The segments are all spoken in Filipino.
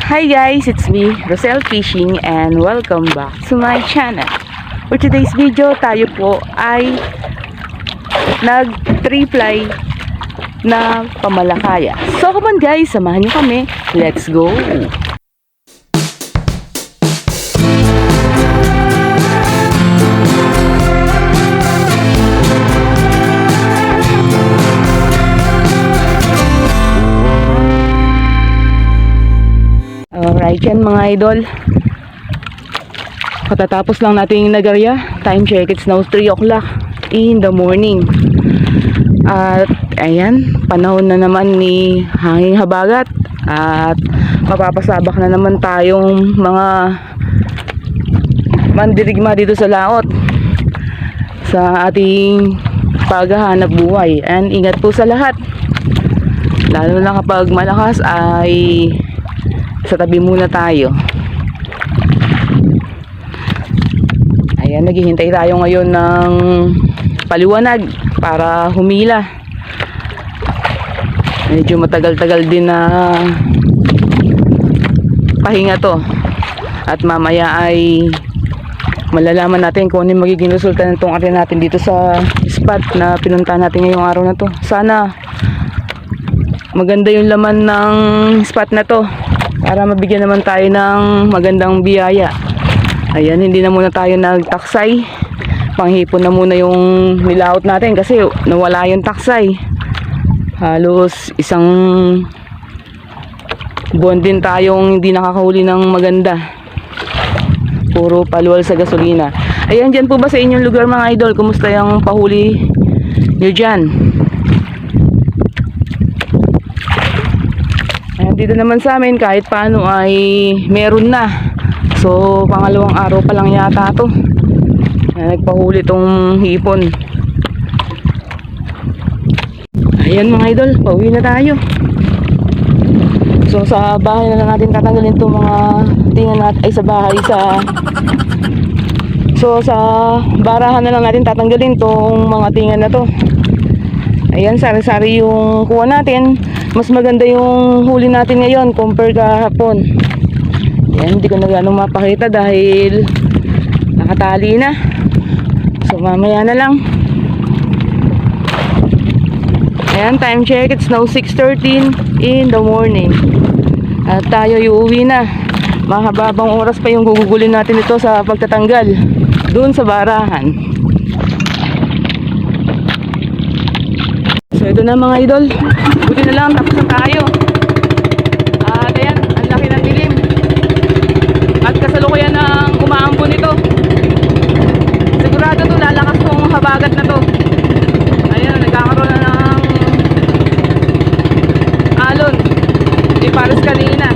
Hi guys, it's me, Rosel Fishing, and welcome back to my channel. For today's video, tayo po ay nag-3-ply na pamalakaya. So come on guys, samahan nyo kami. Let's go! Alright yan mga idol, katatapos lang natin nagarya. Time check, it's now 3 o'clock in the morning. At ayan, panahon na naman ni hanging habagat. At mapapasabak na naman tayong mga mandirigma dito sa laot sa ating paghahanap buhay. And ingat po sa lahat, lalo na kapag malakas ay sa tabi muna tayo. Ayan, naghihintay tayo ngayon ng paliwanag para humila. Medyo matagal-tagal din na pahinga to. At mamaya ay malalaman natin kung ano yung magiging resulta nitong area natin dito sa spot na pinunta natin ngayong araw na to. Sana maganda yung laman ng spot na to, para mabigyan naman tayo ng magandang biyaya. Ayan, hindi na muna tayo nagtaksay. Panghipon na muna yung nilaot natin kasi nawala yung taksay. Halos isang buwan din tayong hindi nakakahuli ng maganda. Puro paluwal sa gasolina. Ayan, dyan po ba sa inyong lugar mga idol? Kumusta yung pahuli nyo dyan? Dito naman sa amin kahit paano ay meron na. So pangalawang araw pa lang yata to nagpahuli tong hipon. Ayan mga idol, pauwi na tayo. So sa bahay na lang natin tatanggalin itong mga tingan natin, ay sa bahay so sa barahan na lang natin tatanggalin tong mga tingan na to. Ayan, sari-sari yung kuha natin. Mas maganda yung huli natin ngayon compare kahapon. Ayan, hindi ko na gano'ng mapakita dahil nakatali na. So mamaya na lang. Ayan, time check, it's now 6:13 in the morning. At tayo uuwi na. Mahababang oras pa yung gugugulin natin ito sa pagtatanggal doon sa barahan. So ito na mga idol, buti na lang tapos na tayo. At ayan, ang laki ng dilim at kasalukuyan ng umaambon ito. Sigurado to lalakas tong habagat na to. Ayan, nagkakaroon na ng alon, di pares kanina.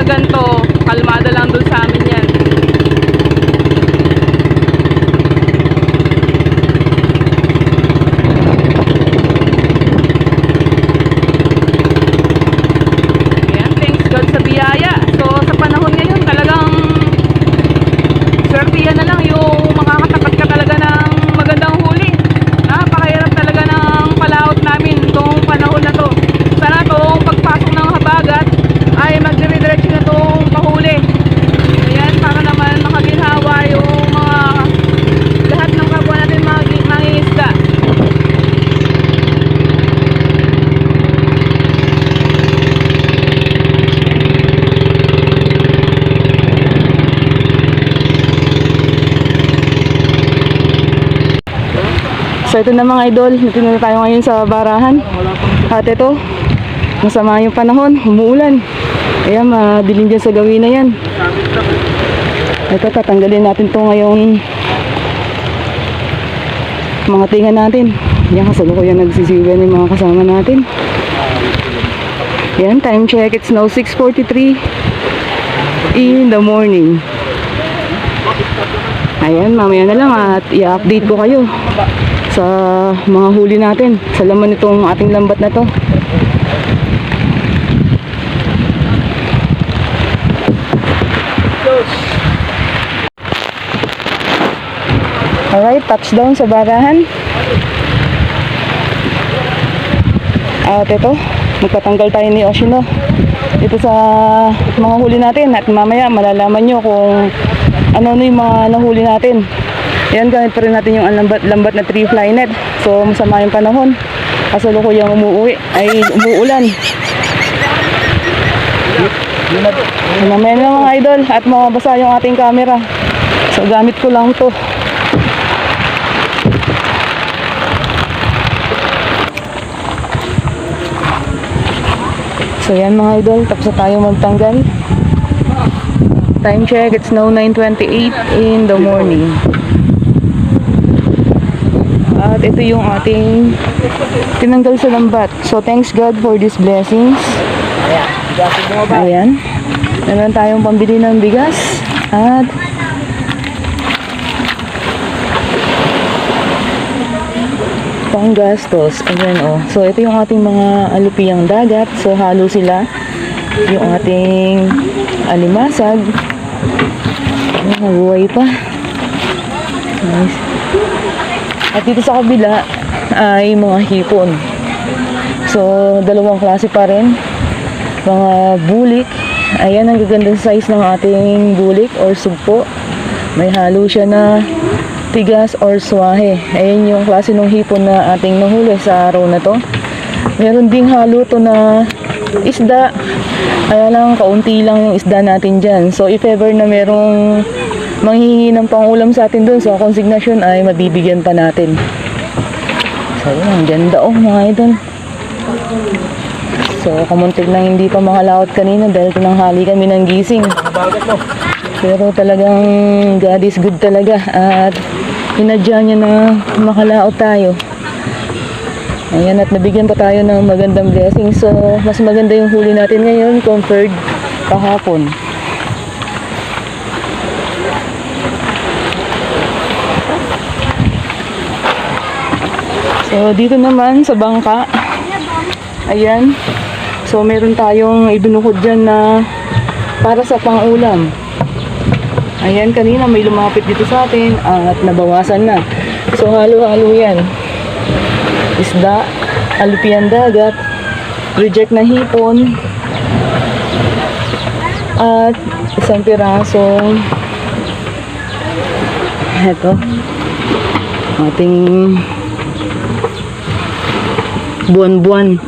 Ganto, kalmada lang dun sa amin yan. Ayan, thanks God sa biyaya. So sa panahon ngayon talagang swerte yan na lang yung makakatapat ka talaga ng magandang huli. Napakahirap talaga ng palaot namin itong panahon na to. Sana itong pagpasok ng habagat ay magdire-diretso na itong pahuli. Ayan, para naman makaginhawa yung mga lahat ng kapwa natin mangingisda. So ito na mga idol, natin na tayo ngayon sa barahan. At ito, masama yung panahon, umuulan. Ayan, madilim dyan sa gawin na yan. Ito, tatanggalin natin to ngayon mga tingan natin. Yan, kasalukuyan nagsisigan yung mga kasama natin. Yan, time check, it's now 6:43 in the morning. Ayan, mamaya na lang at i-update ko kayo sa mga huli natin, sa laman nitong ating lambat na to. Alright, touchdown sa barahan. At ito, magtatanggal tayo ni Oshino dito sa mga huli natin at mamaya malalaman nyo kung ano yung mga nahuli natin. Yan, gamit pa rin natin yung lambat na 3 fly net. So masama yung panahon, kasalukuyang umuulan. Mamaya na mga idol at mabasa yung ating camera. So gamit ko lang to. So yan mga idol, tapos na tayo magtanggal. Time check, it's now 9:28 in the morning. At ito yung ating tinanggal sa lambat. So thanks God for these blessings. Ayan. Meron tayong pambili ng bigas. At panggastos. Ayan oh. So ito yung ating mga alupiyang dagat. So halo sila. Yung ating alimasag. Ayan, nabuhay pa. Nice. At dito sa kabila ay mga hipon. So dalawang klase pa rin. Mga bulik. Ayan ang gaganda size ng ating bulik or sugpo. May halo siya na tigas or swahe. Ayan yung klase ng hipon na ating nahuli sa araw na to. Meron ding halo to na isda. Kaya lang, kaunti lang yung isda natin dyan. So if ever na merong manghihingi ng pangulam sa atin dun sa konsignasyon ay mabibigyan pa natin. So yun, ang ganda oh mga idol. So kamuntik nang hindi pa makalaot kanina dahil tinanghali kami ng gising. Pero talagang God is good talaga at inadya niya na makalaot tayo. Ayan, at nabigyan pa tayo ng magandang blessing. So mas maganda yung huli natin ngayon compared kahapon. So dito naman sa bangka, ayan, so meron tayong ibinukod dyan na para sa pangulam. Ayan, kanina may lumapit dito sa atin at nabawasan na. So halo-halo yan. Isda, alupian dagat, reject na hipon, at isang pirasong eto, ating buwan-buwan.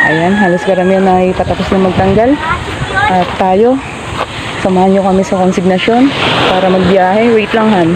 Ayan, halos karamihan na itatapos na magtanggal. At tayo, samahan nyo kami sa konsignasyon para magbiyahe. Wait lang han.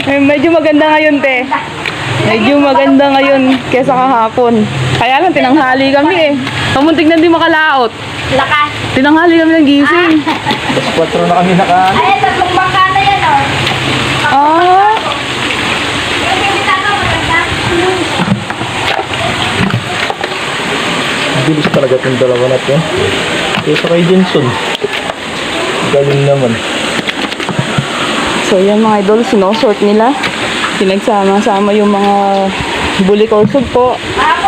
Medyo maganda ngayon, te. Medyo maganda ngayon kesa kahapon. Kaya lang, tinanghali kami eh. Kamuntik na di makalaot. Lakas. Tinanghali kami ng gising. 4 na kami naka. Ay, tatlong bangka na yan, oh. Ah, Yung pinitano, maganda. Bilis talaga itong dalawa natin. Kesa kay Jenson. Galing naman. so yan mga idol, sinosort nila. Pinagsama-sama yung mga bulik or sugpo.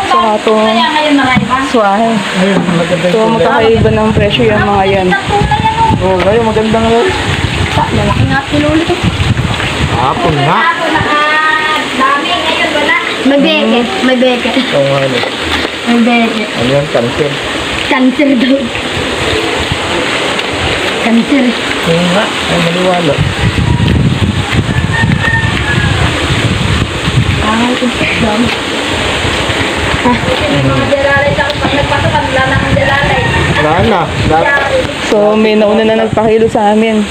Saka itong kaya ngayon marami ba? swahe. Ayun, maganda So magkakaiba ng presyo yung mga yan. Tatlong yan, oh. Oo, ngayon maganda nga. Malaki nga pinulit. Hapon nga. Ako, nakadami ngayon. May beke. Oo nga, ano. May beke. Ano yan? Cancer. Cancer daw. Cancer. Oo nga. Ay, maliwala. Dami. May mga dalalay sa pag nagpasok ang lana ng dalalay. Wala na. So, may nauna na nagpakilo sa amin.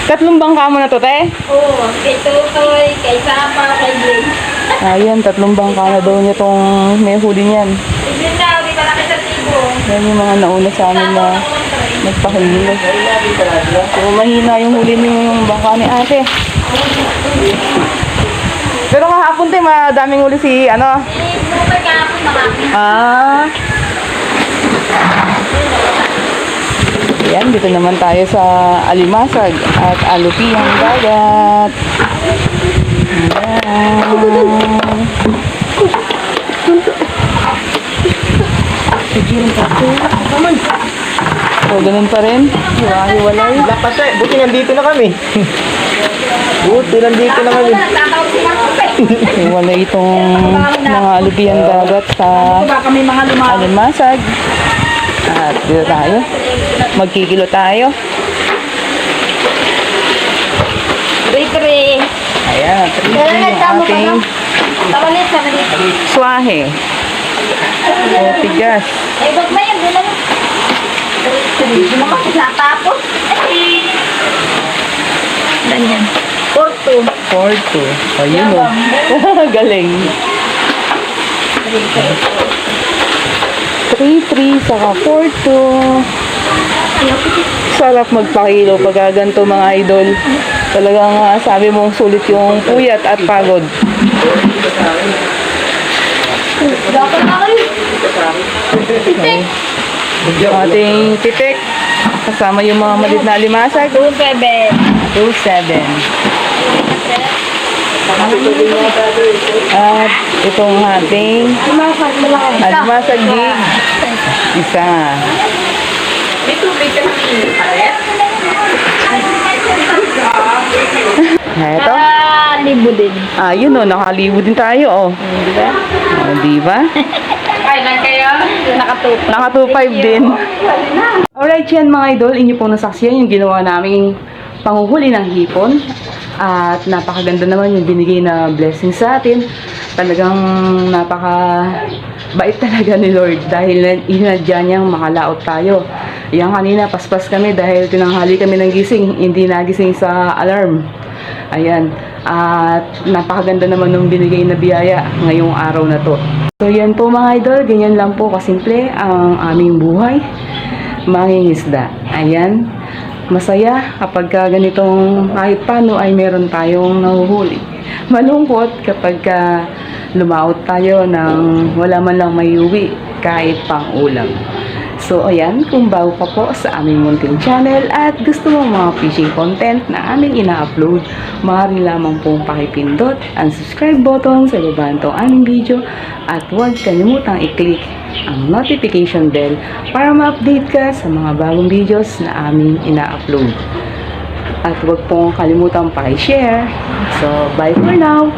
3 bangka mo na to, te? Oo, kay Tutoy, kay Sapa, kay Glenn. Ayan, 3 bangka na daw niya tong may huli niyan. Glenn daw, di ba nakita Tibo? Yan yung mga nauna sa amin na nagpakilo. So, mahina yung huli ng bangka ni ate. Pero kahapon, te, madaming huli si, ano? Bumay kahapon marami. Ah. Ayan, dito naman tayo sa Alimasag at Alupihang Dagat. Ayan. So, ganun pa rin. Hiwa-hiwalay. Wala kasi. Buti nandito na kami. Buti nandito na kami. Nagtatawag si Marcos eh. Hiwalay itong mga Alupihang Dagat sa Baka kami mga lumaw. Alimasag. At dito tayo. Magkikilo tayo. Bakery. Ayan, Kaya nagtamo ka ating na. Tawalit sa dito. swahe. O, tigas. Eh, wag ba yan? Dila mo. Hindi naman natapos. Ganyan. Porto. Porto. Ayun o. Galing. 3-3 saka Porto. Sarap magpakilo pag ganito mga idol. Talagang sabi mo sulit yung puyat at pagod. Dapat na kayo. Titik. Ating titik. Kasama yung mga malit na alimasag. 2-7. 2-7. At itong ating alimasag gig. Isa. Ito. Libo din. Yun o, nakalibo din tayo o. Diba? Diba? Kailan kayo? Nakatupa. Naka 2.5 din. Alright yan mga idol, inyo pong nasaksiyan yung ginawa naming panguhuli ng hipon. At napakaganda naman yung binigay na blessing sa atin. Talagang napaka-bait talaga ni Lord dahil inadya niyang makalaot tayo. Yan kanina, paspas kami dahil tinanghali kami ng gising, hindi nagising sa alarm. Ayan. At napakaganda naman nung binigay na biyaya ngayong araw na to. So yan po mga idol, ganyan lang po kasimple ang aming buhay. Mangingisda. Ayan. Masaya kapag ganitong kahit paano ay meron tayong nahuhuli. Malungkot kapag lumaot tayo ng wala man lang may uwi kahit pang ulam. So ayan, kung bago ka po sa aming munting channel at gusto mo mga fishing content na aming ina-upload, maaari lamang pong pakipindot ang subscribe button sa baba nitong aming video at huwag kalimutang i-click ang notification bell para ma-update ka sa mga bagong videos na aming ina-upload. At huwag pong kalimutang pakishare. So bye for now.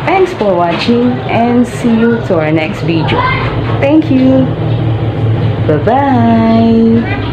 Thanks for watching and see you to our next video. Thank you. Bye-bye!